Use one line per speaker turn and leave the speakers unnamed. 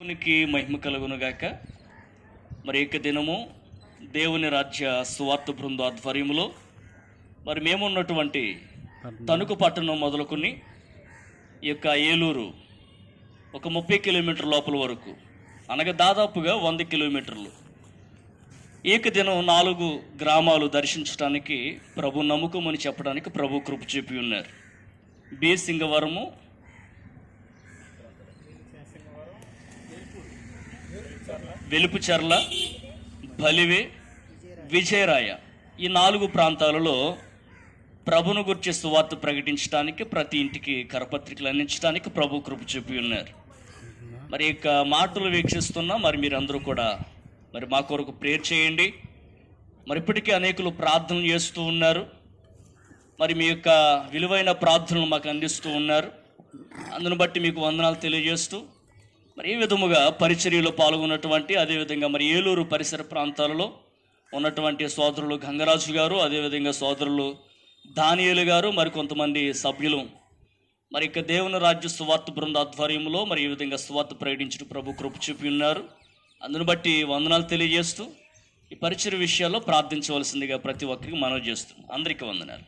దేవునికి మహిమ కలుగునుగాక. మరి ఇక దినము దేవుని రాజ్య సువార్త బృంద ఆధ్వర్యములో మరి మేమున్నటువంటి తణుకు పట్టణం మొదలుకొని ఈ యొక్క ఏలూరు ఒక 30 కిలోమీటర్ లోపల వరకు, అనగా దాదాపుగా 100 కిలోమీటర్లు, ఏక దినం 4 గ్రామాలు దర్శించడానికి ప్రభు నమ్మకమని చెప్పడానికి ప్రభు కృప చూపి ఉన్నారు. బి సింగవరము, వెలుపుచర్ల, బలివే, విజయరాయ, ఈ 4 ప్రాంతాలలో ప్రభును గురించి సువార్త ప్రకటించడానికి, ప్రతి ఇంటికి కరపత్రికలు అందించడానికి ప్రభు కృప చూపి ఉన్నారు. మరి ఇక మాటలు వీక్షిస్తున్నా మరి మీరందరూ కూడా మరి మా కొరకు ప్రేయర్ చేయండి. మరి ఇప్పటికీ అనేకులు ప్రార్థనలు చేస్తూ ఉన్నారు. మరి మీ యొక్క విలువైన ప్రార్థనలు మాకు అందిస్తూ ఉన్నారు. అందును బట్టి మీకు వందనాలు తెలియజేస్తూ మరి ఈ విధముగా పరిచర్యలో పాల్గొన్నటువంటి, అదేవిధంగా మరి ఏలూరు పరిసర ప్రాంతాలలో ఉన్నటువంటి సోదరులు గంగరాజు గారు, అదేవిధంగా సోదరులు దానియేలు గారు, మరి కొంతమంది సభ్యులు మరి ఇక దేవుని రాజ్య సువార్త బృంద ఆధ్వర్యంలో మరి ఈ విధంగా సువార్త ప్రకటించిన ప్రభు కృప చూపి ఉన్నారు. అందును బట్టి వందనాలు తెలియజేస్తూ ఈ పరిచర్య విషయాల్లో ప్రార్థించవలసిందిగా ప్రతి ఒక్కరికి మనవి చేస్తున్నాం. అందరికీ వందనాలు.